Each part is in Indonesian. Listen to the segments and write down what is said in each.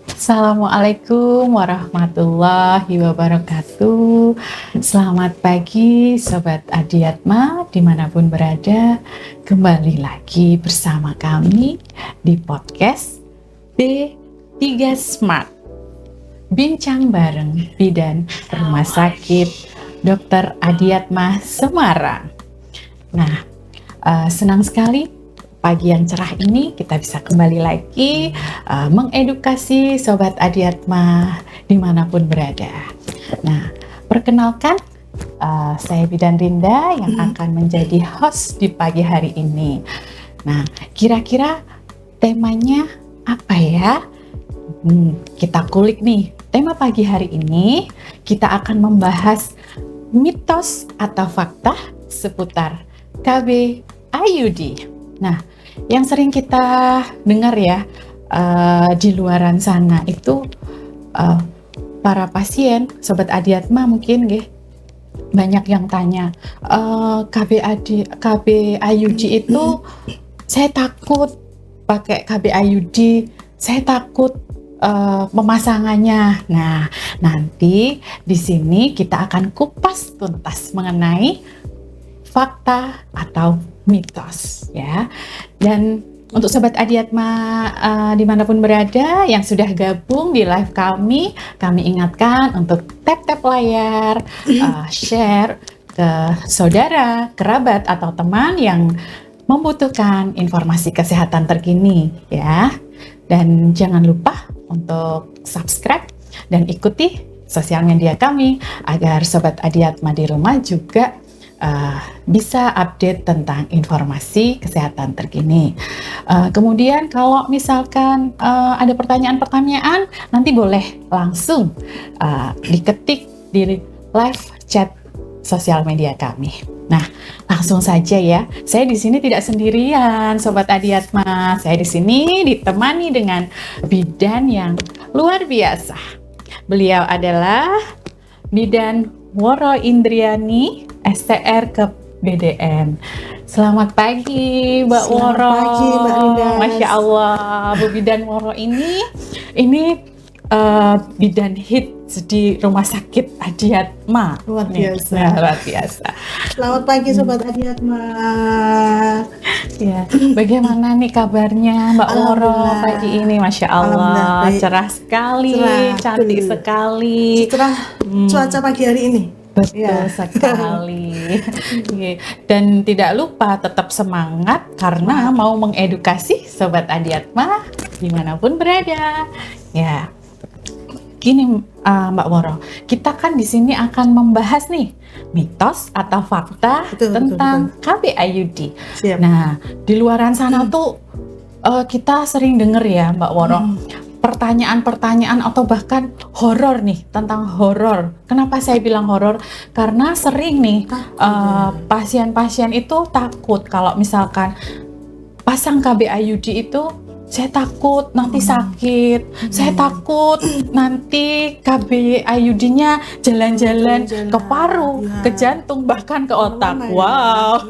Assalamualaikum warahmatullahi wabarakatuh. Selamat pagi Sobat Adiatma dimanapun berada. Kembali lagi bersama kami di podcast B3 Smart. Bincang bareng bidan Rumah Sakit Dr. Adiatma Semarang. Nah, senang sekali pagi yang cerah ini kita bisa kembali lagi mengedukasi Sobat Adiatma dimanapun berada. Nah, perkenalkan saya Bidan Rinda yang akan menjadi host di pagi hari ini. Nah, kira-kira temanya apa ya? Kita kulik nih. Tema pagi hari ini kita akan membahas mitos atau fakta seputar KB IUD. Nah, yang sering kita dengar ya di luaran sana itu para pasien, Sobat Adiatma mungkin banyak yang tanya KB IUD itu saya takut pakai KB IUD, saya takut pemasangannya. Nah, nanti di sini kita akan kupas tuntas mengenai fakta atau mitos ya. Dan untuk Sobat Adiatma dimanapun berada yang sudah gabung di live kami ingatkan untuk tap layar, share ke saudara, kerabat atau teman yang membutuhkan informasi kesehatan terkini ya. Dan jangan lupa untuk subscribe dan ikuti sosial media kami agar Sobat Adiatma di rumah juga bisa update tentang informasi kesehatan terkini. Kemudian kalau misalkan ada pertanyaan-pertanyaan, nanti boleh langsung diketik di live chat sosial media kami. Nah, langsung saja ya. Saya di sini tidak sendirian, Sobat Adiatma. Saya di sini ditemani dengan bidan yang luar biasa. Beliau adalah Bidan Woro Indriani, STR ke BDN. Selamat pagi Mbak Woro. Selamat pagi Mbak Rinda. Masya Allah, Bu Bidan Woro ini bidan hits di Rumah Sakit Adiatma. Luar biasa. Luar biasa. Selamat pagi Sobat Adiatma. Ya, bagaimana nih kabarnya Mbak Woro pagi ini? Masya Allah, cerah sekali, cantik sekali. Cerah cuaca pagi hari ini. Betul sekali. Dan tidak lupa tetap semangat karena mau mengedukasi Sobat Adiatma dimanapun berada. Ya, gini Mbak Woro, kita kan di sini akan membahas nih mitos atau fakta tentang KB IUD. Nah, di luaran sana tuh kita sering dengar ya Mbak Woro. Pertanyaan-pertanyaan atau bahkan horor nih, tentang horor. Kenapa saya bilang horor? Karena sering nih pasien-pasien itu takut kalau misalkan pasang KB IUD itu, saya takut nanti sakit, saya takut nanti KB IUD-nya jalan-jalan ke paru, ke jantung, bahkan ke otak. Wow.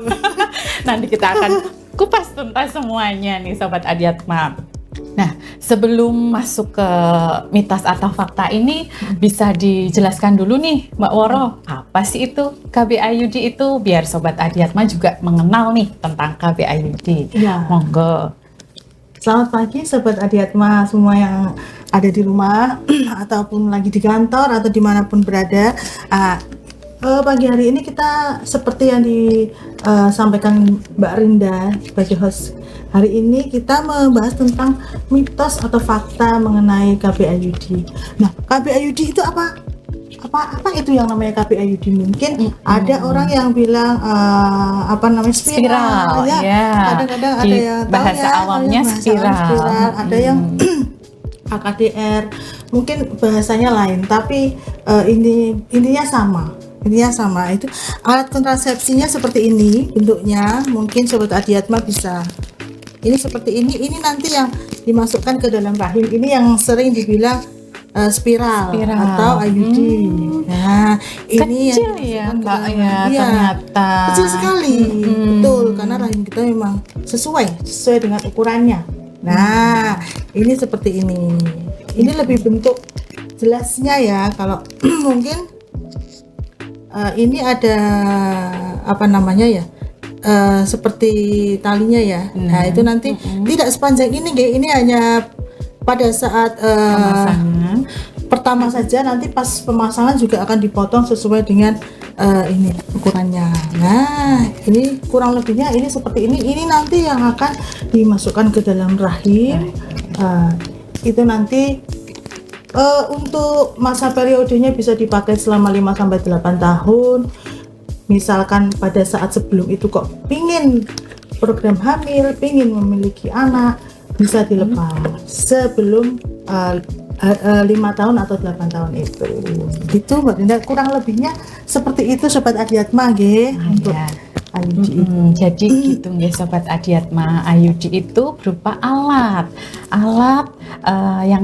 Nanti kita akan kupas tuntas semuanya nih Sobat Adiatma. Nah, sebelum masuk ke mitos atau fakta ini, bisa dijelaskan dulu nih Mbak Woro, apa sih itu KB IUD itu? Biar Sobat Adiatma juga mengenal nih tentang KB IUD. Ya. Monggo. Selamat pagi Sobat Adiatma semua yang ada di rumah ataupun lagi di kantor atau dimanapun berada. Pagi hari ini kita seperti yang disampaikan Mbak Rinda sebagai host. Hari ini kita membahas tentang mitos atau fakta mengenai KB IUD. Nah, KB IUD itu apa itu yang namanya KB IUD? Mungkin ada orang yang bilang spiral ya. Kadang-kadang ada yang bahasa awamnya spiral. Ada yang AKDR. Mungkin bahasanya lain, tapi intinya sama. Itu alat kontrasepsinya seperti ini bentuknya. Mungkin Sobat Adiatma bisa. Ini seperti ini nanti yang dimasukkan ke dalam rahim. Ini yang sering dibilang spiral atau IUD. Nah, ini kecil yang Mbak ya ternyata. Kecil sekali. Betul, karena rahim kita memang sesuai dengan ukurannya. Nah, ini seperti ini. Ini lebih bentuk jelasnya ya. Kalau mungkin ini ada apa namanya ya, seperti talinya ya. Nah itu nanti tidak sepanjang ini, ini hanya pada saat Pemasangan. pertama saja. Nanti pas pemasangan juga akan dipotong sesuai dengan ini ukurannya. Nah ini kurang lebihnya ini seperti ini. Ini nanti yang akan dimasukkan ke dalam rahim. Itu nanti untuk masa periodenya bisa dipakai selama 5-8 tahun. Misalkan pada saat sebelum itu kok pingin program hamil, pingin memiliki anak, bisa dilepas sebelum 5 tahun atau 8 tahun itu. Gitu Mbak Dinda, kurang lebihnya seperti itu Sobat Adiatma nggih untuk IUD. Jadi gitu nggih Sobat Adiatma, IUD itu berupa alat yang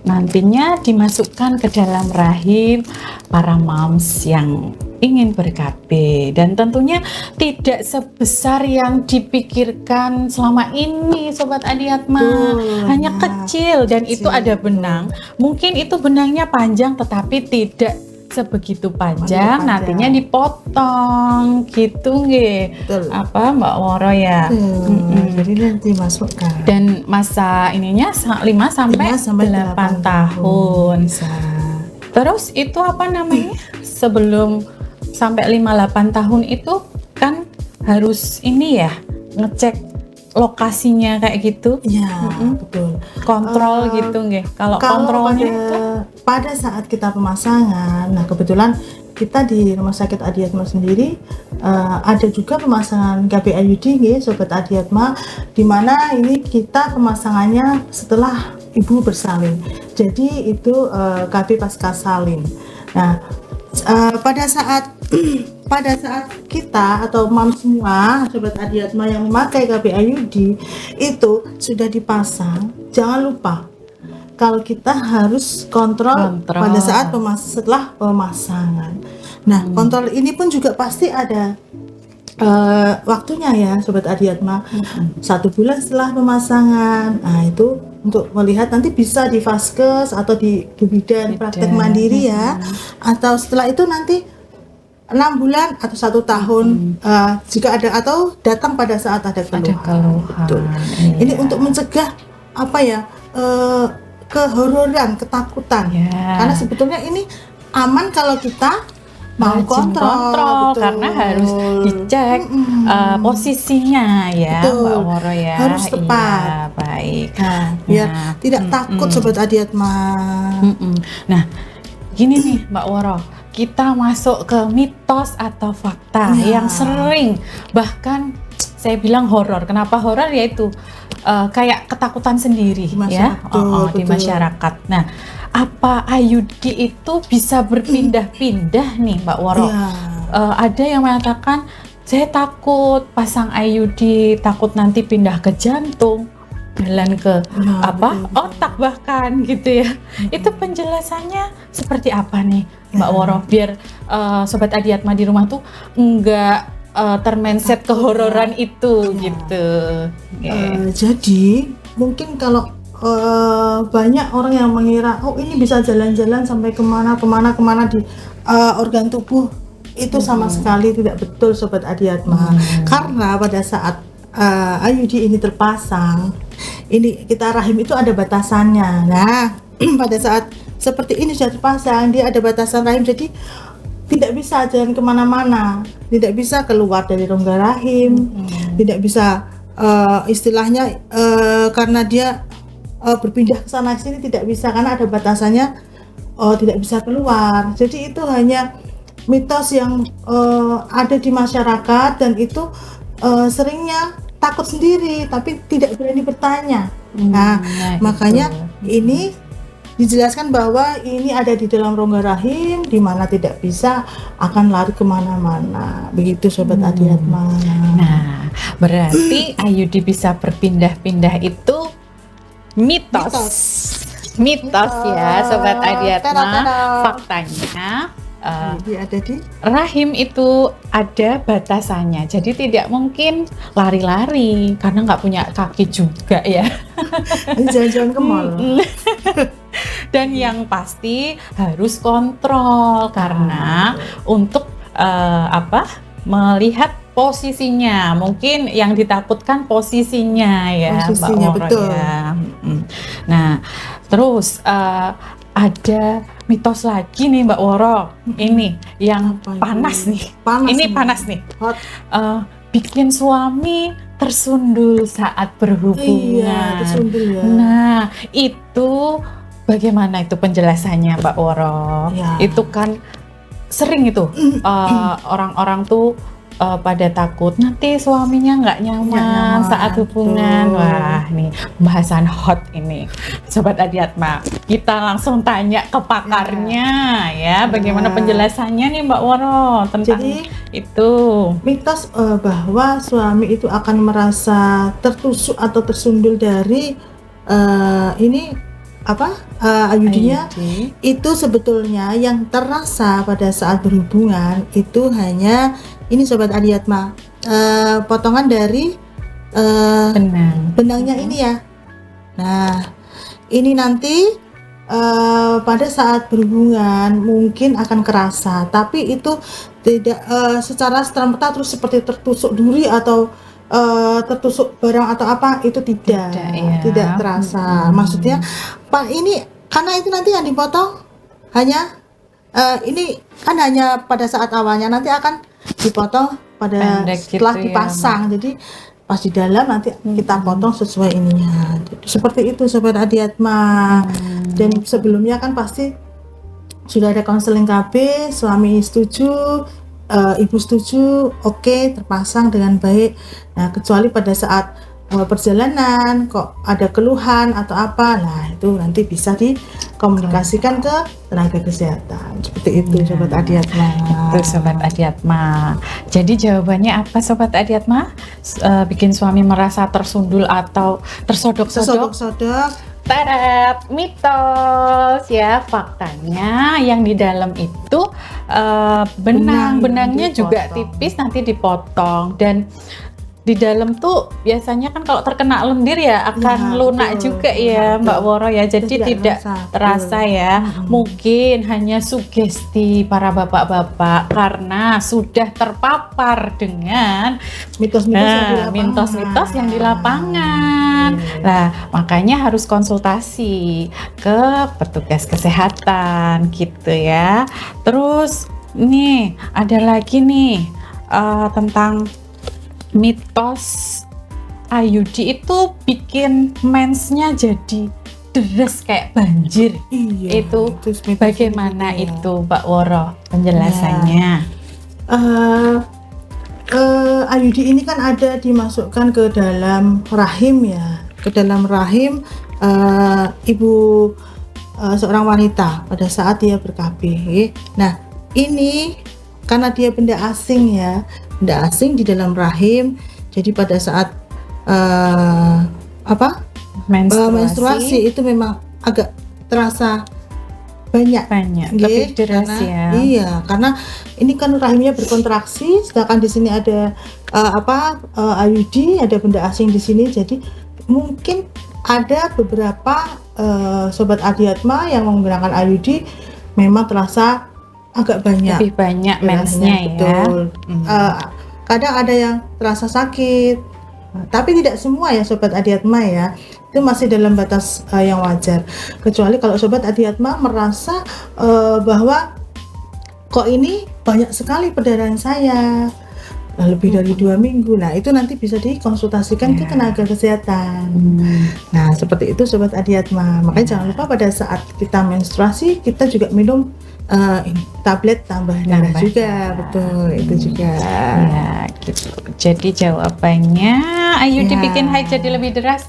nantinya dimasukkan ke dalam rahim para moms yang ingin ber-KB, dan tentunya tidak sebesar yang dipikirkan selama ini Sobat Adiatma. Hanya kecil, dan itu ada benang. Mungkin itu benangnya panjang tetapi tidak sebegitu panjang, nantinya dipotong gitu nggih. Apa Mbak Woro ya? Jadi nanti masukkan. Dan masa ininya 5-8 tahun. Bisa. Terus itu apa namanya? Sebelum sampai 5-8 tahun itu kan harus ini ya, ngecek lokasinya kayak gitu. Iya, betul. Kontrol gitu nggih. Kalau kontrolnya pada saat kita pemasangan, nah kebetulan kita di Rumah Sakit Adiatma sendiri ada juga pemasangan KB IUD nggih Sobat Adiatma, di mana ini kita pemasangannya setelah ibu bersalin. Jadi itu KB pasca salin. Nah, pada saat kita atau mam semua Sobat Adiatma yang memakai KB IUD itu sudah dipasang, jangan lupa kalau kita harus kontrol pada saat setelah pemasangan. Nah, kontrol ini pun juga pasti ada waktunya ya Sobat Adiatma. 1 bulan setelah pemasangan. Nah, itu untuk melihat nanti bisa di Vaskes atau di bidan praktek mandiri ya. Atau setelah itu nanti 6 bulan atau 1 tahun jika ada, atau datang pada saat ada keluhan. Betul. Ini untuk mencegah apa ya, kehororan, ketakutan. Karena sebetulnya ini aman kalau kita mau kontrol karena harus dicek posisinya ya, Mbak Woro ya. Harus tepat. Iya, baik. Nah, biar tidak takut Sobat Adiatma. Nah, gini nih Mbak Woro, kita masuk ke mitos atau fakta yang sering, bahkan saya bilang horor. Kenapa horor? Yaitu kayak ketakutan sendiri ya, di masyarakat. Nah, apa IUD itu bisa berpindah-pindah nih Mbak Woro? Ada yang mengatakan saya takut pasang IUD, takut nanti pindah ke jantung, jalan ke otak bahkan gitu ya. Itu penjelasannya seperti apa nih Mbak Woro, biar Sobat Adiatma di rumah tuh enggak termindset kehororan itu gitu. Jadi mungkin kalau banyak orang yang mengira ini bisa jalan-jalan sampai kemana di organ tubuh, itu sama sekali tidak betul Sobat Adiatma. Karena pada saat IUD ini terpasang, ini kita rahim itu ada batasannya. Nah pada saat seperti ini sudah terpasang, dia ada batasan rahim, jadi tidak bisa jalan kemana-mana, tidak bisa keluar dari rongga rahim, tidak bisa istilahnya karena dia berpindah ke sana sini, tidak bisa karena ada batasannya, tidak bisa keluar. Jadi itu hanya mitos yang ada di masyarakat, dan itu seringnya takut sendiri tapi tidak berani bertanya. Nah makanya ini dijelaskan bahwa ini ada di dalam rongga rahim, di mana tidak bisa akan lari kemana-mana. Begitu Sobat Adiatma. Nah, berarti IUD bisa berpindah-pindah itu mitos ya Sobat Adiatma. Faktanya Jadi ada di rahim itu ada batasannya, jadi tidak mungkin lari-lari karena nggak punya kaki juga ya. jalan-jalan ke mall. Dan yang pasti harus kontrol karena untuk melihat posisinya, mungkin yang ditakutkan posisinya ya, Posisinya, Mbak Woro betul. ya. Nah, terus ada mitos lagi nih Mbak Woro, ini yang Apa itu? panas nih. Panas Ini nih. panas nih. Hot. Bikin suami tersundul saat berhubungan. Iya, tersundul ya. Nah, itu bagaimana itu penjelasannya Mbak Woro? Ya. Itu kan sering itu orang-orang tuh pada takut nanti suaminya nggak nyaman saat hubungan. betul. Wah, nih pembahasan hot ini, Sobat Adiatma. Kita langsung tanya ke pakarnya ya, bagaimana penjelasannya nih Mbak Woro tentang Jadi, itu. mitos bahwa suami itu akan merasa tertusuk atau tersundul dari IUD-nya itu sebetulnya yang terasa pada saat berhubungan itu hanya ini Sobat Adiatma, potongan dari benangnya ini ya. Nah, ini nanti pada saat berhubungan mungkin akan kerasa, tapi itu tidak secara serta-merta terus seperti tertusuk duri atau tertusuk barang atau apa, itu tidak terasa. Maksudnya Pak, ini karena itu nanti yang dipotong hanya ini kan hanya pada saat awalnya, nanti akan dipotong pada Pendek setelah gitu ya, dipasang. Jadi pas di dalam nanti kita potong sesuai ininya. Jadi, seperti itu Sobat Adiatma. Dan sebelumnya kan pasti sudah ada konseling KB, suami setuju, ibu setuju, oke, terpasang dengan baik. Nah, kecuali pada saat perjalanan kok ada keluhan atau apa, nah itu nanti bisa dikomunikasikan ke tenaga kesehatan. Seperti itu Sobat Adiatma. Itu Sobat Adiatma. Jadi jawabannya apa Sobat Adiatma? Bikin suami merasa tersundul atau tersodok-sodok? Tadat, mitos ya. Faktanya yang di dalam itu benangnya juga tipis, nanti dipotong. Dan di dalam tuh biasanya kan kalau terkena lendir ya akan lunak juga ya Mbak Woro ya, jadi tidak terasa ya. Mungkin hanya sugesti para bapak-bapak karena sudah terpapar dengan mitos-mitos yang di lapangan. Nah, makanya harus konsultasi ke petugas kesehatan gitu ya. Terus nih ada lagi nih tentang mitos IUD itu bikin mensnya jadi deras kayak banjir. Itu bagaimana itu Mbak Woro penjelasannya? IUD ini kan ada dimasukkan ke dalam rahim ya, ke dalam rahim ibu seorang wanita pada saat dia ber-KB. Nah, ini karena dia benda asing ya, benda asing di dalam rahim, jadi pada saat menstruasi itu memang agak terasa banyak lebih deras ya. Iya, karena ini kan rahimnya berkontraksi, sedangkan di sini ada IUD, ada benda asing di sini, jadi mungkin ada beberapa Sobat Adiatma yang menggunakan IUD memang terasa agak banyak, lebih banyak mensnya ya. Betul. Kadang ada yang terasa sakit, tapi tidak semua ya Sobat Adiatma ya. Itu masih dalam batas yang wajar. Kecuali kalau Sobat Adiatma merasa bahwa kok ini banyak sekali perdarahan saya, lebih dari 2 minggu. Nah, itu nanti bisa dikonsultasikan ke tenaga kesehatan. Nah, seperti itu Sobat Adiatma. Makanya jangan lupa pada saat kita menstruasi kita juga minum tablet tambah darah juga, betul, itu juga. Ya, gitu. Jadi jawabannya IUD bikin haid jadi lebih deras.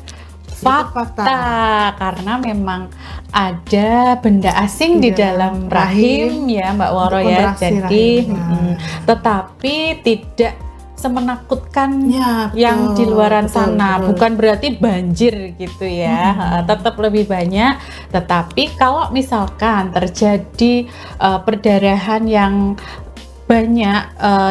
Fakta, karena memang ada benda asing di dalam rahim ya Mbak Woro ya. Jadi tetapi tidak semenakutkan yang di luaran sana. Bukan berarti banjir gitu ya. Tetap lebih banyak Tetapi kalau misalkan terjadi perdarahan yang banyak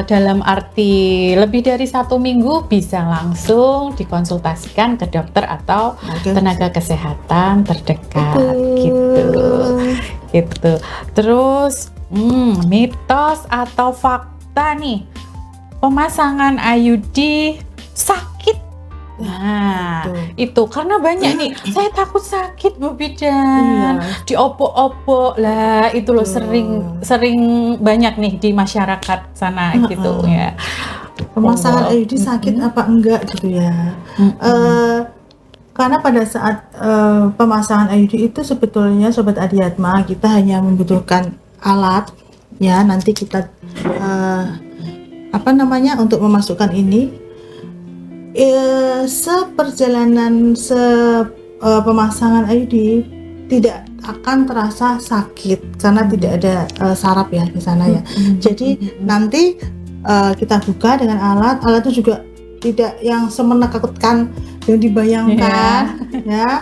dalam arti lebih dari 1 minggu, bisa langsung dikonsultasikan ke dokter atau tenaga kesehatan terdekat gitu. Terus mitos atau fakta nih, pemasangan IUD sakit. Nah, itu karena banyak nih, saya takut sakit Bu Bidan, diopok-opok lah, itu loh sering banyak nih di masyarakat sana gitu ya. Pemasangan IUD sakit apa enggak gitu ya. Karena pada saat pemasangan IUD itu sebetulnya Sobat Adiatma, kita hanya membutuhkan alat ya, nanti kita untuk memasukkan ini. Seperjalanan pemasangan IUD tidak akan terasa sakit karena tidak ada saraf ya di sana ya. Jadi nanti kita buka dengan alat itu juga tidak yang semenakutkan yang dibayangkan ya.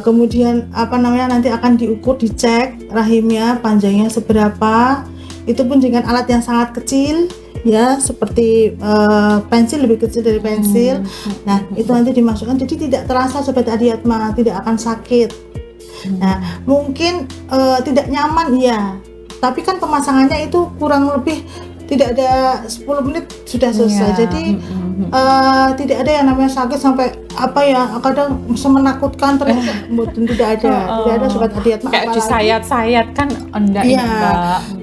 Kemudian nanti akan diukur, dicek rahimnya panjangnya seberapa, itu pun dengan alat yang sangat kecil ya, seperti pensil, lebih kecil dari pensil. Nah, itu nanti dimasukkan, jadi tidak terasa Sobat Adiatma, tidak akan sakit. Nah, mungkin tidak nyaman ya, tapi kan pemasangannya itu kurang lebih tidak ada 10 menit sudah selesai. Jadi tidak ada yang namanya sakit sampai kadang semenakutkan ternyata tidak ada Sobat Adiatma. Kayak disayat-sayat kan enggak.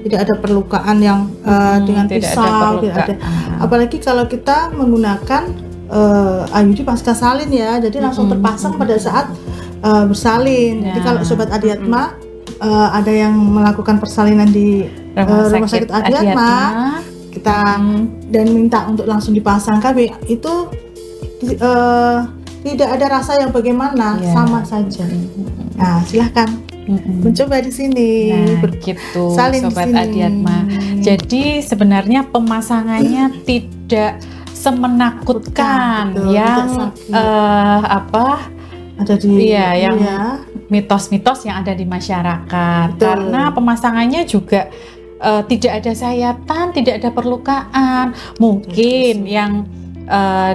Tidak ada perlukaan yang dengan pisau, tidak ada. Apalagi kalau kita menggunakan IUD pasca salin ya, jadi langsung terpasang pada saat bersalin. Jadi kalau Sobat Adiatma ada yang melakukan persalinan di rumah sakit Adiatma, kita dan minta untuk langsung dipasang KB, itu tidak ada rasa yang bagaimana, sama saja. Nah, silahkan mencoba di sini. Begitu Sobat Adiatma. Jadi sebenarnya pemasangannya tidak semenakutkan yang ada di mitos-mitos yang ada di masyarakat. Karena pemasangannya juga tidak ada sayatan, tidak ada perlukaan. Mungkin yang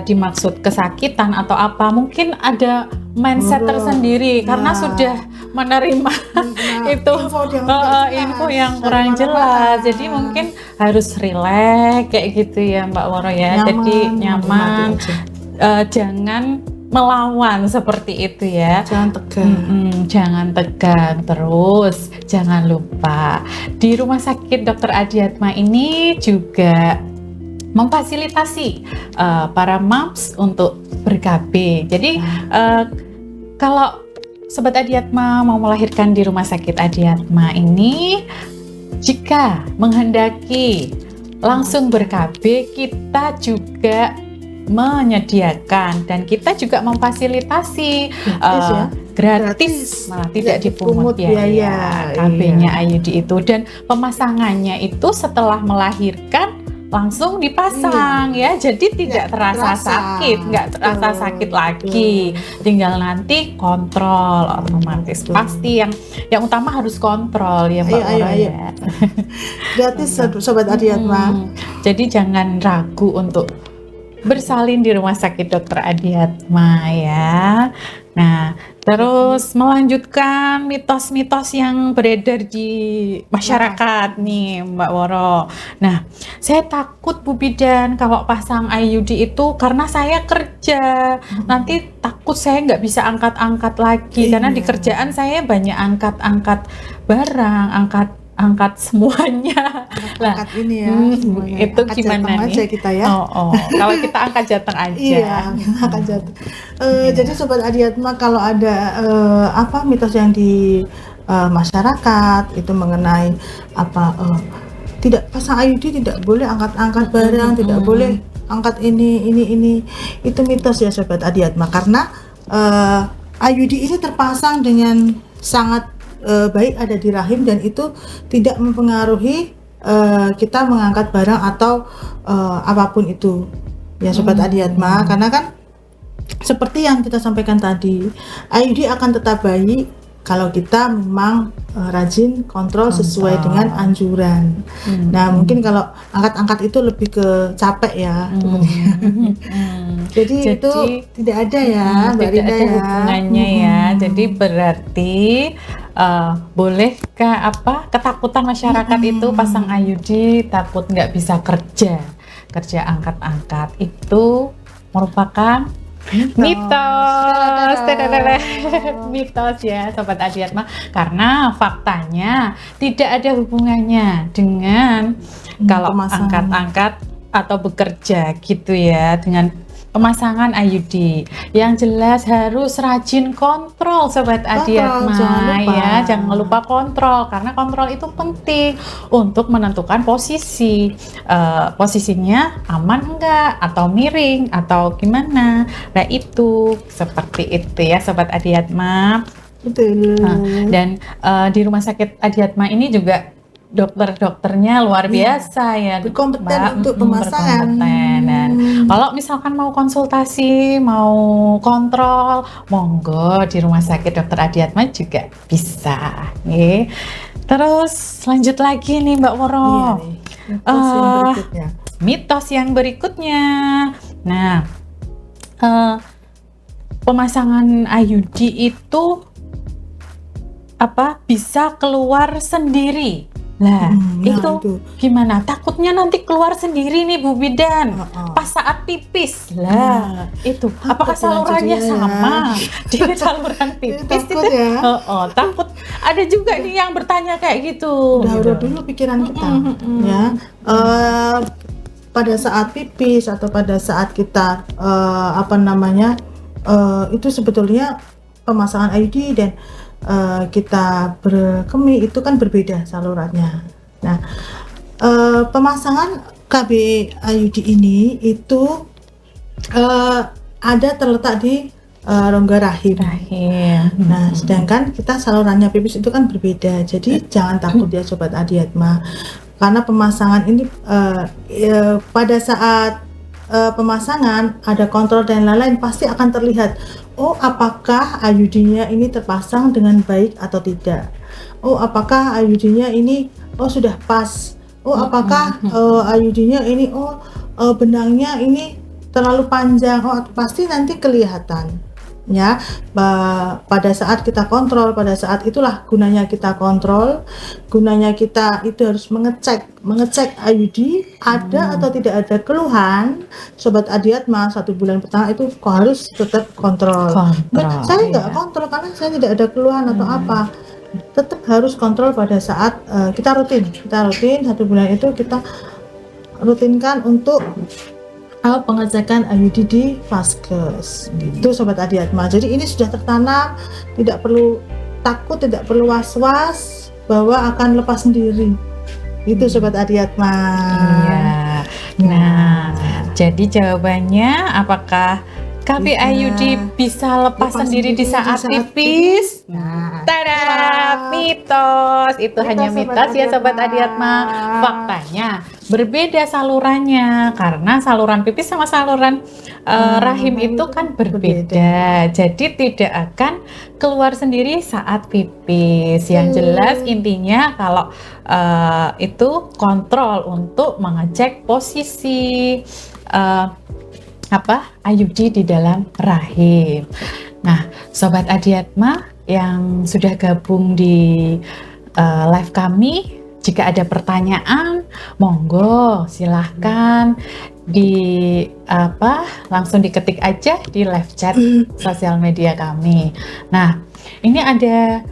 dimaksud kesakitan atau apa, mungkin ada mindset tersendiri karena sudah menerima itu info yang kurang jelas. Jadi mungkin harus rileks kayak gitu ya Mbak Woro ya. Jadi nyaman, jangan melawan seperti itu ya. Jangan tegang. Jangan tegang. Terus jangan lupa di Rumah Sakit Dr. Adiatma ini juga memfasilitasi para moms untuk ber-KB. Jadi kalau Sobat Adiatma mau melahirkan di Rumah Sakit Adiatma ini, jika menghendaki langsung ber-KB, kita juga menyediakan dan kita juga memfasilitasi gratis, malah tidak dipungut biaya KB-nya IUD itu, dan pemasangannya itu setelah melahirkan langsung dipasang ya, jadi tidak terasa sakit, nggak terasa sakit lagi. Tinggal nanti kontrol otomatis. Pasti yang utama harus kontrol ya Mbak Woro ya. Gratis Sobat Adiatma. Jadi jangan ragu untuk bersalin di Rumah Sakit Dr. Adiatma ya. Nah, terus melanjutkan mitos-mitos yang beredar di masyarakat nih Mbak Woro. Nah, saya takut Bu Bidan kalau pasang IUD itu karena saya kerja. Nanti takut saya nggak bisa angkat-angkat lagi karena di kerjaan saya banyak angkat-angkat barang, angkat semuanya. Angkat ini ya, itu angkat gimana nih? Aja kita ya. Kalau kita angkat jateng aja. Iya, angkat jateng. Jadi Sobat Adiatma, kalau ada mitos yang di masyarakat itu mengenai tidak pasang IUD, tidak boleh angkat-angkat barang, tidak boleh angkat ini, itu mitos ya Sobat Adiatma, karena IUD ini terpasang dengan sangat baik ada di rahim dan itu tidak mempengaruhi kita mengangkat barang atau apapun itu ya Sobat Adiatma, karena kan seperti yang kita sampaikan tadi, IUD akan tetap baik kalau kita memang rajin kontrol sesuai dengan anjuran. Nah, mungkin kalau angkat-angkat itu lebih ke capek ya. Jadi itu tidak ada ya, Mbak tidak Rinda ada ya. hubungannya ya. Jadi berarti bolehkah ketakutan masyarakat itu pasang IUD takut nggak bisa kerja angkat-angkat itu merupakan mitos. Mitos ya Sobat Adiatma, karena faktanya tidak ada hubungannya dengan kalau angkat-angkat atau bekerja gitu ya, dengan pemasangan IUD. Yang jelas harus rajin kontrol Sobat Adiatma ya, jangan lupa kontrol, karena kontrol itu penting untuk menentukan posisinya aman enggak atau miring atau gimana. Nah itu seperti itu ya Sobat Adiatma. Betul. Dan di Rumah Sakit Adiatma ini juga dokternya luar biasa ya, berkompeten untuk pemasangan. Dan kalau misalkan mau konsultasi, mau kontrol, monggo di Rumah Sakit Dr. Adiatma juga bisa. Terus lanjut lagi nih Mbak Woro. Mitos yang berikutnya. Nah, pemasangan IUD itu bisa keluar sendiri. Nah, itu gimana? Takutnya nanti keluar sendiri nih Bu Bidan pas saat pipis. Lah, itu apakah salurannya sama di saluran pipis itu? Takut. Ada juga nih yang bertanya kayak gitu. Udah dulu pikiran kita ya. Pada saat pipis atau pada saat kita itu sebetulnya pemasangan IUD dan kita berkemih itu kan berbeda salurannya. Nah, pemasangan KB IUD ini itu ada terletak di rongga rahim. Nah, sedangkan kita salurannya pipis itu kan berbeda. Jadi jangan takut ya Sobat Adiatma, karena pemasangan ini pada saat pemasangan ada kontrol dan lain-lain pasti akan terlihat. Oh, apakah IUD-nya ini terpasang dengan baik atau tidak? Oh, apakah IUD-nya ini sudah pas? Oh, apakah IUD-nya ini benangnya ini terlalu panjang? Oh, pasti nanti kelihatan. Ya, pada saat kita kontrol, pada saat itulah gunanya kita kontrol, gunanya kita itu harus mengecek IUD ada atau tidak ada keluhan. Sobat Adiatma 1 bulan pertama itu harus tetap kontrol. Saya nggak kontrol karena saya tidak ada keluhan atau apa. Tetap harus kontrol pada saat kita rutin 1 bulan itu kita rutinkan untuk pengecekan IUD di Vaskes gitu Sobat Adiatma. Jadi ini sudah tertanam, tidak perlu takut, tidak perlu was-was bahwa akan lepas sendiri. Itu Sobat Adiatma. Iya. Nah, jadi jawabannya apakah KB IUD bisa lepas sendiri di saat pipis? Tada, mitos. Itu hanya mitos ya Sobat Adiatma. Faktanya berbeda salurannya, karena saluran pipis sama saluran rahim itu kan berbeda. Jadi tidak akan keluar sendiri saat pipis. Yang jelas intinya kalau itu kontrol untuk mengecek posisi IUD di dalam rahim. Nah, Sobat Adiatma yang sudah gabung di live kami, jika ada pertanyaan, monggo silahkan langsung diketik aja di live chat sosial media kami. Nah, ini ada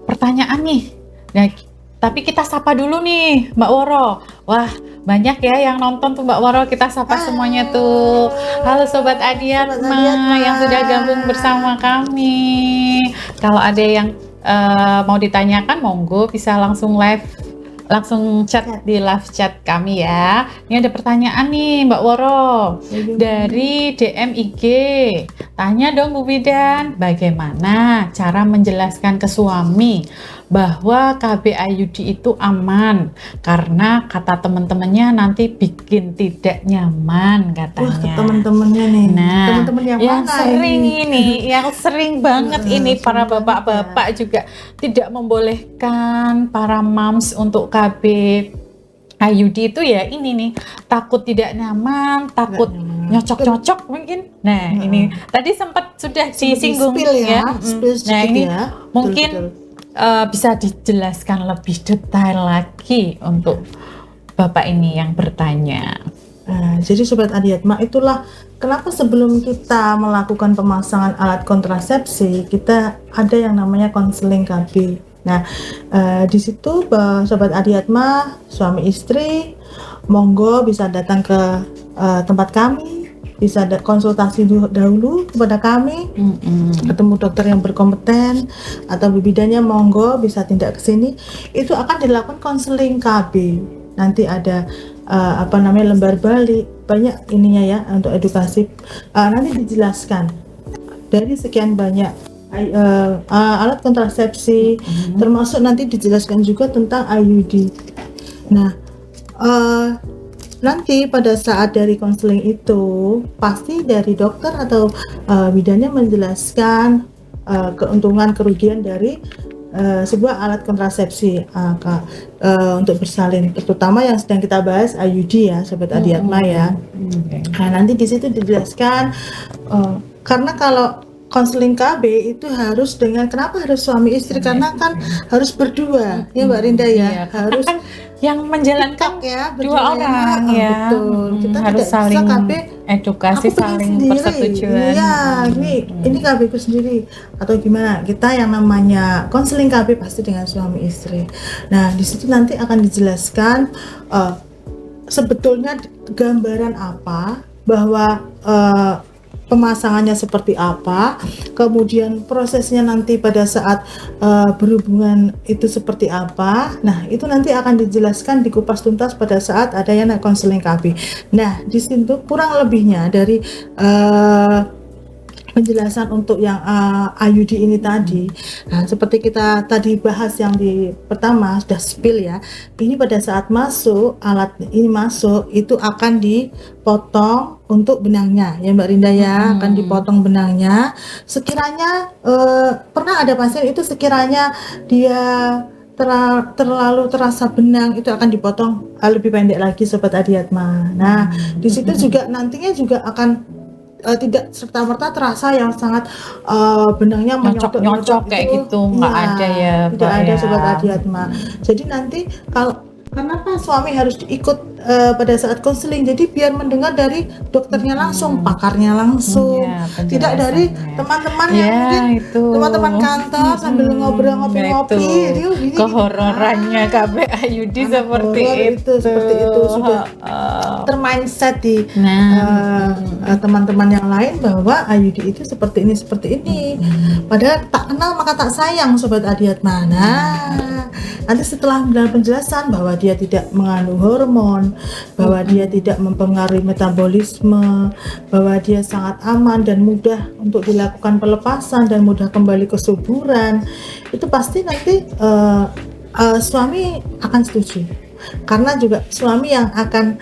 pertanyaan nih. Nah, tapi kita sapa dulu nih Mbak Woro. Wah, banyak ya yang nonton tuh Mbak Woro, kita sapa semuanya tuh. Halo Sobat Adiatma yang sudah gabung bersama kami. Kalau ada yang mau ditanyakan, monggo bisa langsung chat di live chat kami ya. Ini ada pertanyaan nih Mbak Woro dari DM IG. Tanya dong Bu Bidan, bagaimana cara menjelaskan ke suami bahwa KB IUD itu aman karena kata teman-temannya nanti bikin tidak nyaman Wah, katanya. teman-temannya nih. Nah, Teman-teman yang yang mana sering ini? yang sering banget ini para sering banget bapak-bapak juga tidak membolehkan para moms untuk KB IUD itu ya ini nih, takut tidak nyaman, takut nyaman. nyocok-nyocok mungkin. Nah, ini tadi sempat sudah disinggung Spill ya, Mm-mm. spill Nah, sedikit ini ya. mungkin Betul. bisa dijelaskan lebih detail lagi untuk Bapak ini yang bertanya. Nah, jadi Sobat Adiatma, itulah kenapa sebelum kita melakukan pemasangan alat kontrasepsi, kita ada yang namanya konseling KB. Nah, di situ Sobat Adiatma, suami istri, monggo bisa datang ke tempat kami, bisa konsultasi dahulu kepada kami, ketemu dokter yang berkompeten, atau bidannya monggo bisa tindak ke sini. Itu akan dilakukan konseling KB. Nanti ada lembar balik, banyak ininya ya untuk edukasi. Nanti dijelaskan dari sekian banyak alat kontrasepsi, termasuk nanti dijelaskan juga tentang IUD. Nah, nanti pada saat dari konseling itu pasti dari dokter atau bidannya menjelaskan keuntungan kerugian dari sebuah alat kontrasepsi untuk bersalin, terutama yang sedang kita bahas IUD ya, Sobat Adiatma ya. Nah, nanti di situ dijelaskan karena kalau konseling KB itu harus kenapa harus suami istri, karena kan harus berdua ya Mbak Rinda ya, Iya, harus kan yang menjalankan ya, dua orang ya. betul. Kita harus tidak bisa saling KB edukasi, aku pengen saling sendiri. persetujuan. Iya, ini KB ku sendiri atau gimana? Kita yang namanya konseling KB pasti dengan suami istri. Nah, di situ nanti akan dijelaskan sebetulnya gambaran apa, bahwa pemasangannya seperti apa, kemudian prosesnya nanti pada saat berhubungan itu seperti apa. Nah, itu nanti akan dijelaskan dikupas tuntas pada saat ada yang konseling KB. Nah, di situ kurang lebihnya dari penjelasan untuk yang IUD ini tadi. Nah, seperti kita tadi bahas yang di pertama sudah spill ya. Ini pada saat alat ini masuk itu akan dipotong untuk benangnya ya Mbak Rinda ya, akan dipotong benangnya. Sekiranya pernah ada pasien itu sekiranya dia terlalu terasa benang, itu akan dipotong lebih pendek lagi Sobat Adiatma. Nah, di situ juga nantinya juga akan tidak serta-merta terasa yang sangat benangnya nyocok kayak gitu, nggak ada ya tidak Pak ada ya. Sobat Adiatma. Jadi nanti kenapa suami harus ikut pada saat konseling, jadi biar mendengar dari dokternya langsung, pakarnya langsung, tidak dari teman-teman yang mungkin teman-teman kantor sambil ngobrol-ngopi-ngopi. Itu kehororannya KB IUD seperti itu sudah termindset di teman-teman yang lain bahwa IUD itu seperti ini. Padahal tak kenal maka tak sayang Sobat Adiatma. Nah, nanti setelah mendapat penjelasan bahwa dia tidak mengandung hormon, bahwa dia tidak mempengaruhi metabolisme, bahwa dia sangat aman dan mudah untuk dilakukan pelepasan dan mudah kembali ke suburan, itu pasti nanti suami akan setuju. Karena juga suami yang akan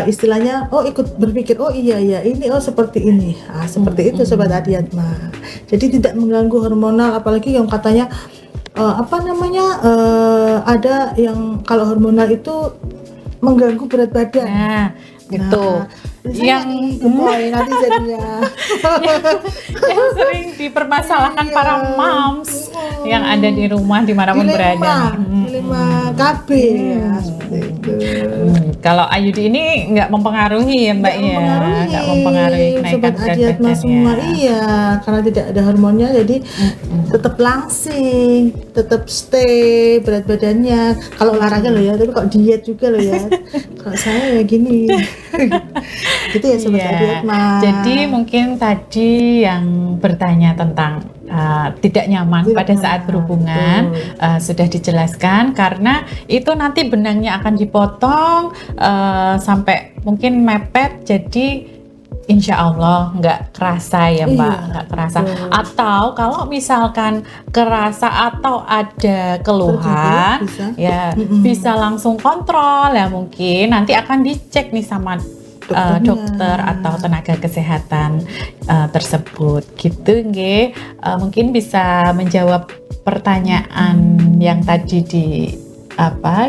istilahnya ikut berpikir, iya ini seperti ini. Seperti itu Sobat Adiatma. Jadi tidak mengganggu hormonal, apalagi yang katanya ada yang kalau hormonal itu mengganggu berat badan. Itu yang nanti jadinya yang sering dipermasalahkan para moms yang ada di rumah dimanapun berada. Dilema KB ya, seperti itu. Kalau IUD ini nggak mempengaruhi ya Mbak ya, nggak mempengaruhi kenaikan Sobat berat Adiatma semua, badannya. iya, karena tidak ada hormonnya, jadi tetap langsing, tetap stay berat badannya. Kalau olahraga loh ya, tapi kok diet juga loh ya. Kalau saya ya gini. Gitu ya Sobat Adiatma. Jadi mungkin tadi yang bertanya tentang tidak nyaman pada saat berhubungan sudah dijelaskan, karena itu nanti benangnya akan dipotong sampai mungkin mepet, jadi Insya Allah nggak kerasa ya Mbak, Iya, nggak kerasa. betul. Atau kalau misalkan kerasa atau ada keluhan, Terjadi, bisa. ya Mm-mm. bisa langsung kontrol ya, mungkin nanti akan dicek nih sama Dokternya. dokter atau tenaga kesehatan tersebut gitu nggih. Mungkin bisa menjawab pertanyaan yang tadi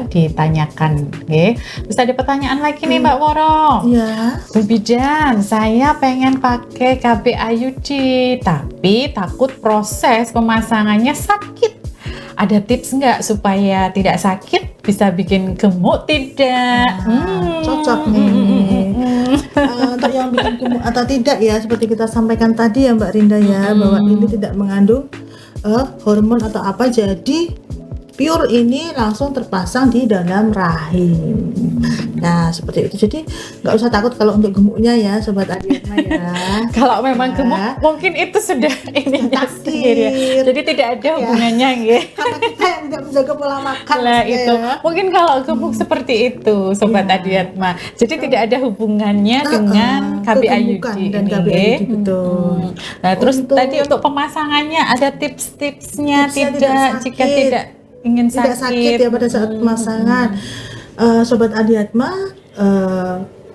ditanyakan nggih. Terus ada pertanyaan lagi nih Mbak Woro. Iya. Bu Bidan, saya pengen pakai KB IUD tapi takut proses pemasangannya sakit. Ada tips nggak supaya tidak sakit, bisa bikin gemuk tidak? Cocok nih. Untuk yang bikin gemuk atau tidak ya, seperti kita sampaikan tadi ya Mbak Rinda ya, bahwa ini tidak mengandung hormon atau apa, jadi pure ini langsung terpasang di dalam rahim. Nah seperti itu, jadi nggak usah takut kalau untuk gemuknya ya Sobat Adiatma ya. Kalau memang Ya. gemuk, mungkin itu sudah ininya Takdir. sendiri ya. Jadi tidak ada hubungannya nggih. Karena kita yang tidak menjaga pola makan Lah maksudnya itu ya. mungkin kalau gemuk seperti itu Sobat Iya. Adiatma. Jadi tidak ada hubungannya dengan KB kegemukan IUD dan ini, KB nggih. IUD, betul. Nah, terus Untuk- tadi untuk pemasangannya ada tips-tipsnya Tipsnya tidak jika sakit. tidak ingin Tidak sakit ya pada saat pemasangan. Sobat Adiatma,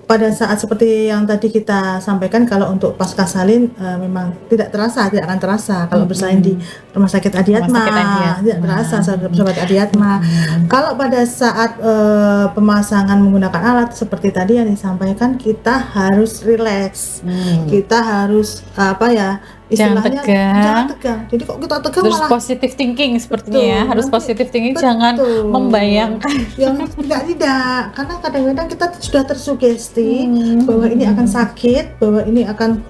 pada saat seperti yang tadi kita sampaikan, kalau untuk pasca salin memang tidak akan terasa kalau bersalin di rumah sakit Adiatma, Rumah sakit Adiatma. tidak terasa Sobat Adiatma. Kalau pada saat pemasangan menggunakan alat seperti tadi yang disampaikan, kita harus rileks, kita harus Jangan tegang. jangan tegang. Jadi kok kita tegang terus malah positive thinking sepertinya ya, Betul. harus Nanti- positive thinking, betul. jangan membayangkan yang tidak, karena kadang-kadang kita sudah tersugesti bahwa ini akan sakit, bahwa ini akan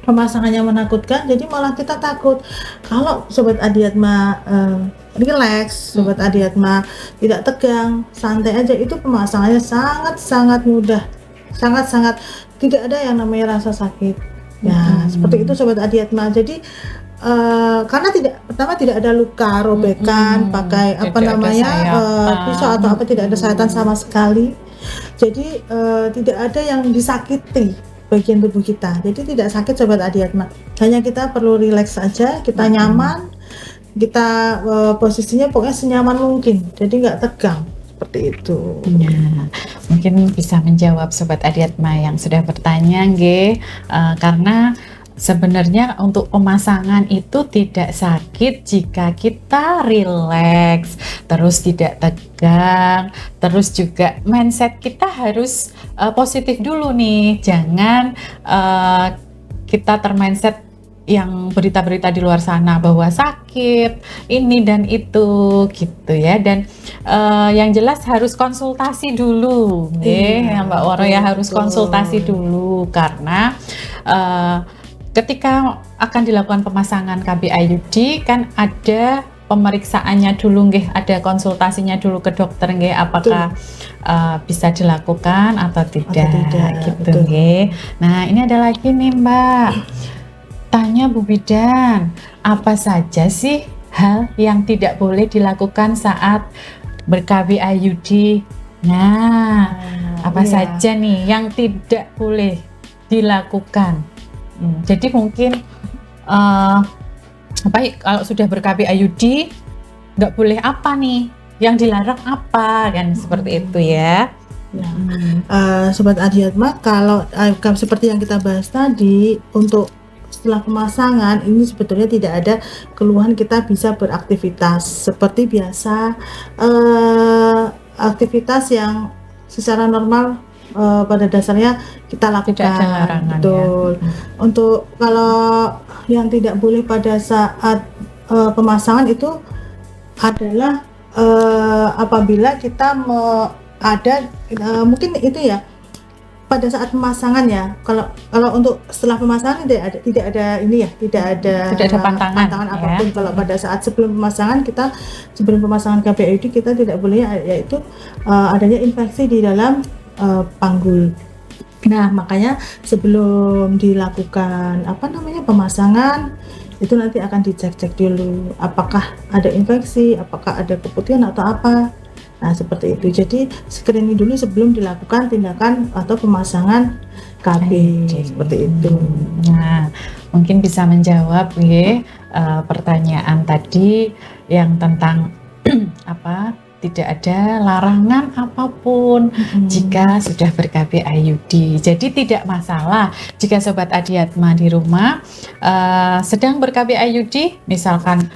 pemasangannya menakutkan, jadi malah kita takut. Kalau Sobat Adiatma relax, Sobat Adiatma tidak tegang, santai aja, itu pemasangannya sangat-sangat mudah, sangat-sangat tidak ada yang namanya rasa sakit. Ya, seperti itu Sobat Adiatma. Jadi karena pertama tidak ada luka robekan pakai Tidak ada sayatan. pisau atau apa, tidak ada sayatan sama sekali. Jadi tidak ada yang disakiti bagian tubuh kita. Jadi tidak sakit Sobat Adiatma. Hanya kita perlu rileks saja, kita nyaman, kita posisinya pokoknya senyaman mungkin. Jadi nggak tegang. Seperti itu. Ya, mungkin bisa menjawab Sobat Adiatma yang sudah bertanya nggih. Karena sebenarnya untuk pemasangan itu tidak sakit jika kita rileks, terus tidak tegang, terus juga mindset kita harus positif dulu nih. Jangan kita termindset yang berita-berita di luar sana bahwa sakit ini dan itu gitu ya. Dan yang jelas harus konsultasi dulu nih ya Mbak Woro ya, harus betul. konsultasi dulu, karena ketika akan dilakukan pemasangan KB IUD kan ada pemeriksaannya dulu nggih, ada konsultasinya dulu ke dokter nggih, apakah bisa dilakukan atau tidak, gitu betul. nggih. Nah, ini ada lagi nih Mbak. Tanya Bu Bidan, apa saja sih hal yang tidak boleh dilakukan saat ber-KB IUD? Nah, apa iya. saja nih yang tidak boleh dilakukan? Jadi mungkin kalau sudah ber-KB IUD nggak boleh apa nih? Yang dilarang apa? Kan seperti itu ya. Ya. Sobat Adiatma, kalau seperti yang kita bahas tadi, untuk setelah pemasangan ini sebetulnya tidak ada keluhan, kita bisa beraktivitas seperti biasa, aktivitas yang secara normal pada dasarnya kita lakukan. Tidak ada larangan, betul. ya. Untuk kalau yang tidak boleh pada saat pemasangan itu adalah apabila kita mungkin itu ya pada saat pemasangan ya. Kalau untuk setelah pemasangan tidak ada pantangan, apapun. ya. Kalau pada saat sebelum pemasangan KB IUD kita tidak boleh, yaitu adanya infeksi di dalam panggul. Nah, makanya sebelum dilakukan pemasangan itu nanti akan dicek dulu apakah ada infeksi, apakah ada keputihan atau apa. Nah, seperti itu. Jadi screening dulu sebelum dilakukan tindakan atau pemasangan KB seperti itu. Nah, mungkin bisa menjawab ya pertanyaan tadi yang tentang apa, tidak ada larangan apapun jika sudah ber-KB IUD. Jadi tidak masalah jika Sobat Adiatma di rumah sedang ber-KB IUD, misalkan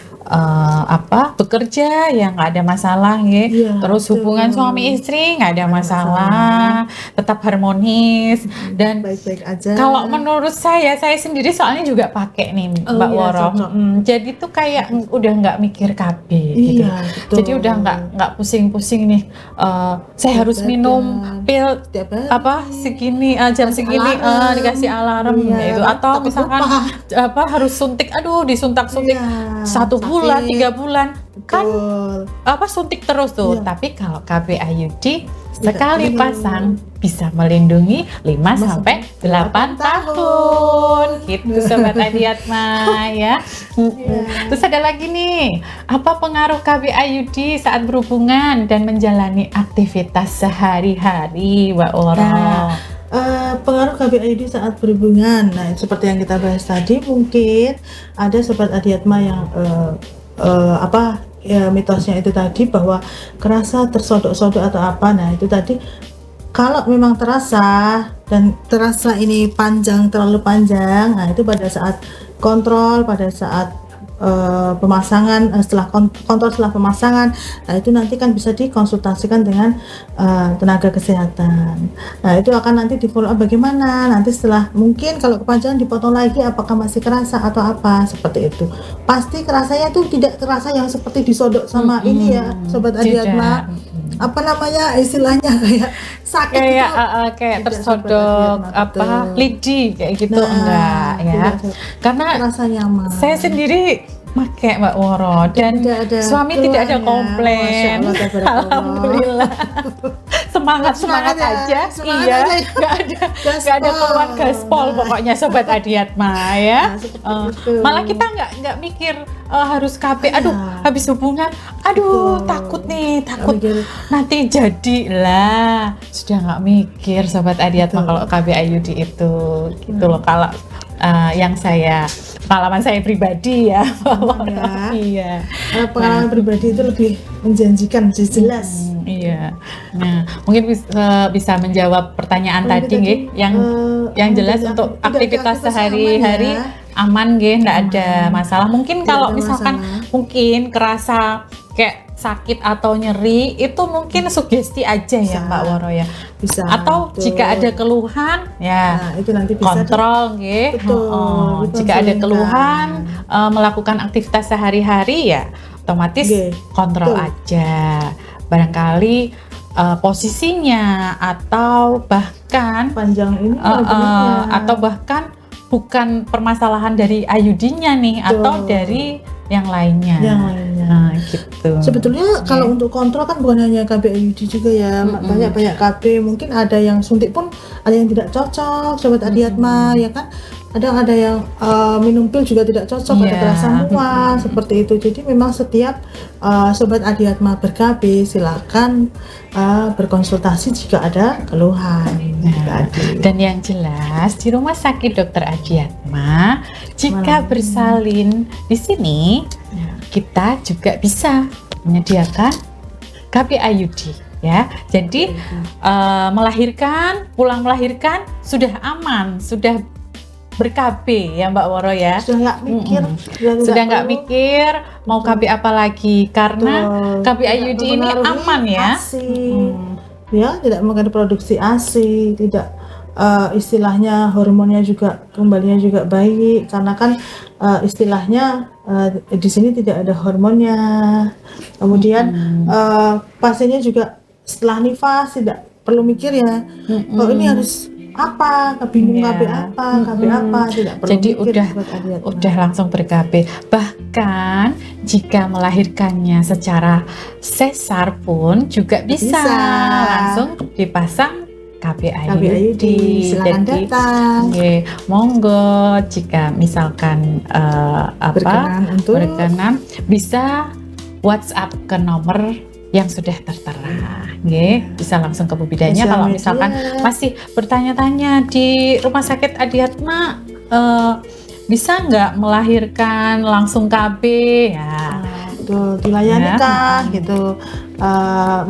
bekerja ya nggak ada masalah ya. Terus hubungan suami istri nggak ada masalah, tetap harmonis dan baik-baik aja. kalau menurut saya sendiri soalnya juga pakai nih Mbak Woro. Jadi tuh kayak udah nggak mikir KB gitu. Betul. Jadi udah nggak pusing-pusing nih. Saya harus minum pil segini jam segini dikasih alarm gitu. Atau misalkan harus suntik, disuntik 1 bulan 3 bulan kan suntik terus tuh. Tapi kalau KB IUD sekali pasang bisa melindungi 5 sampai 8 tahun gitu Sobat Adiatma ya. Terus ada lagi nih, apa pengaruh KB IUD saat berhubungan dan menjalani aktivitas sehari-hari, Mbak Woro? Pengaruh KB IUD saat berhubungan. Nah, seperti yang kita bahas tadi, mungkin ada Sobat Adiatma yang mitosnya itu tadi bahwa kerasa tersodok-sodok atau apa. Nah, itu tadi kalau memang terasa ini terlalu panjang, nah itu pada saat kontrol, pada saat pemasangan, setelah kontrol setelah pemasangan, nah itu nanti kan bisa dikonsultasikan dengan tenaga kesehatan. Nah itu akan nanti di follow up bagaimana nanti setelah, mungkin kalau kepanjangan dipotong lagi apakah masih kerasa atau apa, seperti itu. Pasti kerasanya itu tidak terasa yang seperti disodok sama ini ya Sobat Adiatma, apa namanya istilahnya kayak sakit kayak tersodok lidi kayak gitu, enggak ya, karena rasa nyaman. Saya sendiri pakai Mbak Woro dan suami tidak ada komplain. Alhamdulillah. semangat aja. Nggak ada keluhan gaspol pokoknya Sobat Adiatma ya. Malah kita nggak mikir harus KB, habis hubungan, takut nanti jadi lah, sudah nggak mikir Sobat Adiatma kalau KB IUD itu gitu loh. Kalau yang pengalaman saya pribadi ya, pengalaman pribadi itu lebih menjanjikan, jelas. Iya. Nah, mungkin bisa menjawab pertanyaan tadi yang jelas untuk aktivitas sehari-hari aman nggak ada masalah. Mungkin kalau misalkan mungkin kerasa kayak sakit atau nyeri, itu mungkin sugesti aja ya Mbak Woro ya. Bisa. Atau jika ada keluhan ya itu nanti bisa kontrol jika ada keluhan melakukan aktivitas sehari-hari ya otomatis kontrol aja. Barangkali posisinya atau bahkan panjang ini atau bahkan bukan permasalahan dari IUD-nya nih, atau dari yang lainnya. Nah, gitu. Sebetulnya kalau untuk kontrol kan bukan hanya KB IUD juga ya, banyak KB. Mungkin ada yang suntik pun ada yang tidak cocok, Sobat Adiatma ya kan. Ada yang minum pil juga tidak cocok, ada terasa mual seperti itu. Jadi memang setiap Sobat Adiatma ber-KB silakan berkonsultasi jika ada keluhan. Dan yang jelas di Rumah Sakit Dr. Adiatma jika bersalin di sini kita juga bisa menyediakan KB IUD ya. Jadi pulang melahirkan sudah aman, sudah ber-KB ya Mbak Woro ya. Sudah nggak mikir mau KB apa lagi, karena KB IUD ini aman ya. Ya, tidak mengandung produksi ASI, tidak istilahnya hormonnya juga kembalinya juga baik, karena kan istilahnya di sini tidak ada hormonnya. Kemudian pasiennya juga setelah nifas tidak perlu mikir ya, ini harus kebingung KB apa, tidak perlu. Jadi mikir, udah langsung ber-KB. Bahkan jika melahirkannya secara sesar pun juga bisa langsung dipasang KB IUD. Silakan datang. Monggo jika misalkan berkenan bisa WhatsApp ke nomor yang sudah tertera, nggih. Bisa langsung ke Bu Bidanya. Sosial Kalau media. misalkan masih bertanya-tanya di Rumah Sakit Adiatma, bisa nggak melahirkan langsung KB ya? Betul, dilayani Ya. kah gitu,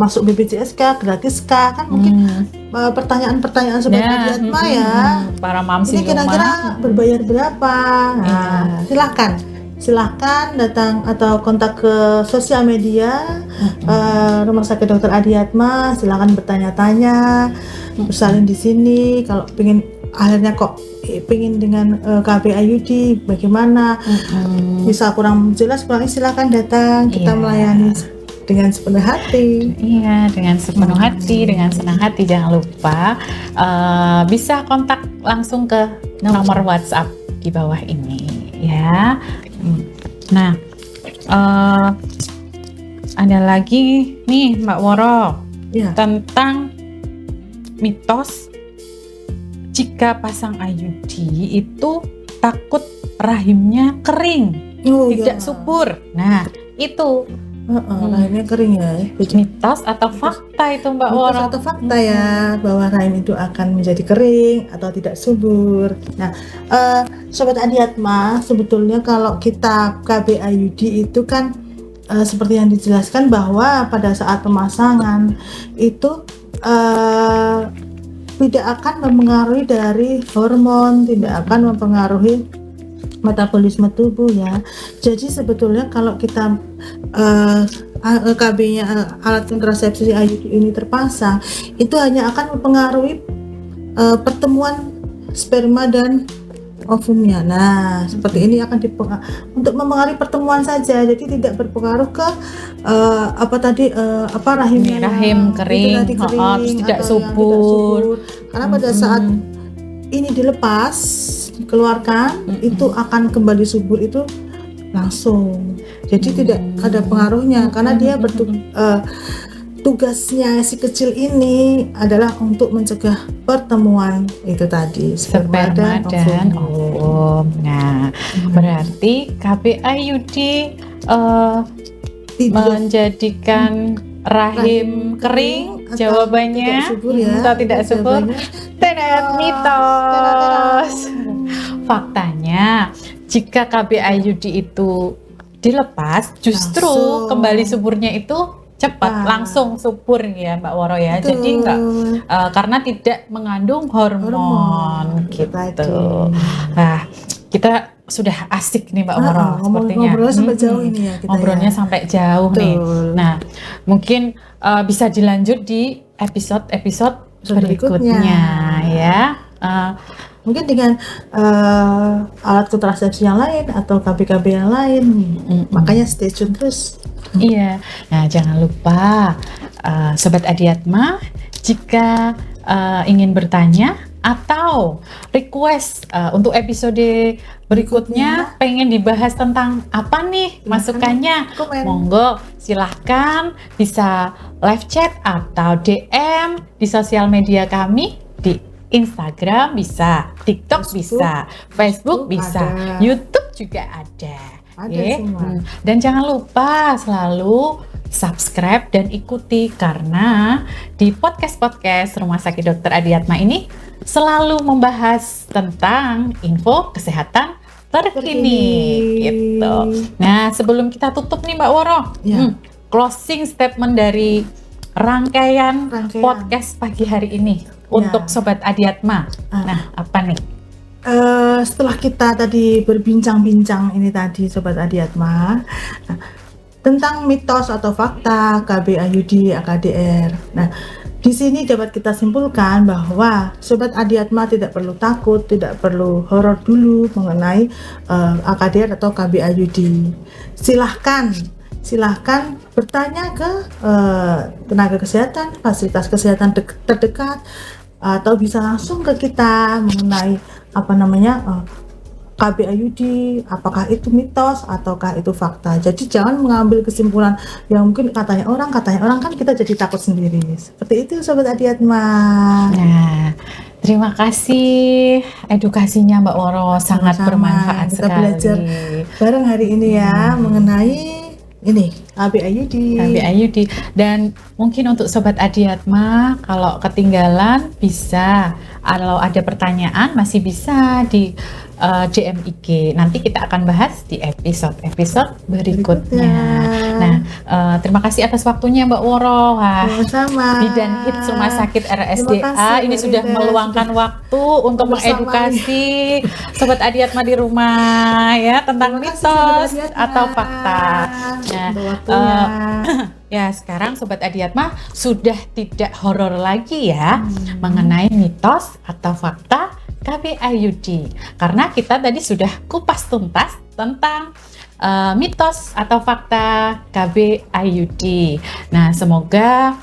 masuk BPJS kah, gratis kah, kan mungkin pertanyaan-pertanyaan sobat Adiatma ya. Para mams Ini di kira-kira rumah. berbayar berapa? Nah, Iya. silahkan datang atau kontak ke sosial media Rumah Sakit Dr. Adiatma. Silahkan bertanya-tanya, bersalin di sini. Kalau pengen akhirnya kok pengen dengan KB IUD bagaimana, bisa kurang jelas, silahkan datang. Kita Iya. melayani dengan sepenuh hati. Iya, dengan sepenuh hati, dengan senang hati. Jangan lupa bisa kontak langsung ke nomor WhatsApp di bawah ini, ya. Nah, ada lagi nih Mbak Woro Ya. tentang mitos jika pasang IUD itu takut rahimnya kering, Oh, tidak ya. subur. Nah, itu Rahimnya kering ya. mitos atau fakta itu Mbak Mitos Woro? atau fakta ya bahwa rahim itu akan menjadi kering atau tidak subur. Nah, sobat Adiatma, sebetulnya kalau kita KB IUD itu kan seperti yang dijelaskan bahwa pada saat pemasangan itu tidak akan mempengaruhi dari hormon, tidak akan mempengaruhi metabolisme tubuh ya. Jadi sebetulnya kalau kita KB-nya alat kontrasepsi IUD ini terpasang, itu hanya akan mempengaruhi pertemuan sperma dan ovumnya. Nah, seperti ini akan untuk mempengaruhi pertemuan saja, jadi tidak berpengaruh ke rahimnya Rahim yang kering, itu tadi terus tidak atau yang subur. Karena pada saat ini dilepas, dikeluarkan, itu akan kembali subur itu langsung. Jadi tidak ada pengaruhnya karena dia tugasnya si kecil ini adalah untuk mencegah pertemuan itu tadi Sperma dan ovum. Nah, berarti KB IUD menjadikan rahim kering, atau jawabannya tidak subur ya. atau tidak subur. Tenet, mitos. Faktanya, jika KB IUD itu dilepas, justru Langsung. kembali suburnya itu cepat, langsung subur ya Mbak Woro ya. Betul. Jadi enggak karena tidak mengandung hormon gitu. tadi. Nah, kita sudah asik nih Mbak Woro sepertinya. Ngobrolnya sampai jauh ini ya kita Ngobrolnya sampai jauh nih. Betul. Nah, mungkin bisa dilanjut di episode berikutnya ya. Mungkin dengan alat kontrasepsi yang lain atau KB-KB yang lain. Makanya stay tune terus. Iya. Nah, jangan lupa Sobat Adiatma, jika ingin bertanya atau request untuk episode berikutnya pengen dibahas tentang apa nih masukannya, komen. monggo silahkan bisa live chat atau DM di sosial media kami di Instagram bisa, TikTok bisa, Facebook bisa, ada. YouTube juga ada. Ada Oke. semua. Dan jangan lupa selalu subscribe dan ikuti karena di podcast-podcast Rumah Sakit Dr. Adiatma ini selalu membahas tentang info kesehatan terkini gitu. Nah, sebelum kita tutup nih Mbak Woro, Ya. closing statement dari rangkaian podcast pagi hari ini untuk Sobat Adiatma. Nah, apa nih? Setelah kita tadi berbincang-bincang ini tadi Sobat Adiatma tentang mitos atau fakta KB IUD AKDR. Nah, di sini dapat kita simpulkan bahwa Sobat Adiatma tidak perlu takut, tidak perlu horor dulu mengenai AKDR atau KB IUD. Silahkan bertanya ke tenaga kesehatan, fasilitas kesehatan terdekat, atau bisa langsung ke kita mengenai KB IUD, apakah itu mitos ataukah itu fakta. Jadi jangan mengambil kesimpulan yang mungkin katanya orang kan kita jadi takut sendiri. Seperti itu Sobat Adiatma. Nah, terima kasih edukasinya Mbak Woro, sangat bermanfaat kita sekali. belajar bareng hari ini ya mengenai ini ABIUD. ABIUD. Dan mungkin untuk Sobat Adiatma, kalau ketinggalan bisa, kalau ada pertanyaan masih bisa di DM IG. Nanti kita akan bahas di episode berikutnya. Nah, terima kasih atas waktunya Mbak Woro. Wah, sama Bidan Hits Rumah Sakit RSDA Terima kasih, ini Mbak sudah Linda. meluangkan waktu untuk Bersamanya. mengedukasi Sobat Adiatma di rumah ya tentang Terima kasih, Sobat mitos Adiatma. atau fakta. Nah, Untuk waktunya. ya sekarang Sobat Adiatma sudah tidak horor lagi ya mengenai mitos atau fakta KBIUD, karena kita tadi sudah kupas tuntas tentang mitos atau fakta KBIUD. Nah, semoga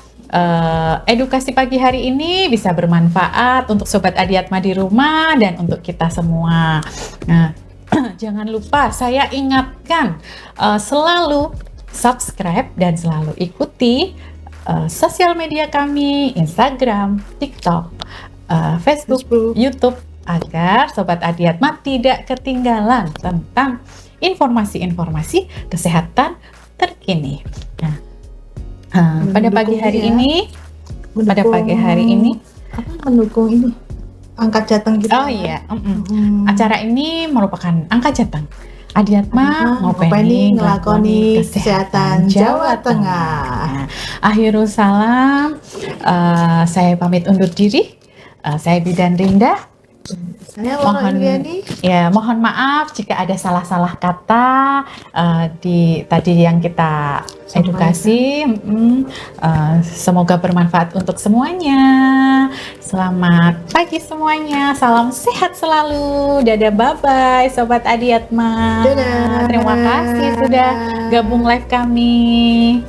edukasi pagi hari ini bisa bermanfaat untuk Sobat Adiatma di rumah dan untuk kita semua. Nah, jangan lupa saya ingatkan selalu subscribe dan selalu ikuti sosial media kami, Instagram, TikTok, Facebook, YouTube, agar Sobat Adiatma tidak ketinggalan tentang informasi-informasi kesehatan terkini. Nah, pada pagi hari ya. ini, Mendukung ini angkat jateng kita. oh iya, acara ini merupakan angka jateng Adiatma Ngopeni ngelakoni kesehatan Jawa Tengah. Akhirul salam, saya pamit undur diri. Saya Bidan Rinda. Saya Woro Indriani. Mohon maaf jika ada salah-salah kata di tadi yang kita edukasi. Semoga bermanfaat untuk semuanya. Selamat pagi semuanya. Salam sehat selalu. Dadah, bye-bye Sobat Adiatma. Dadah. Terima kasih sudah gabung live kami.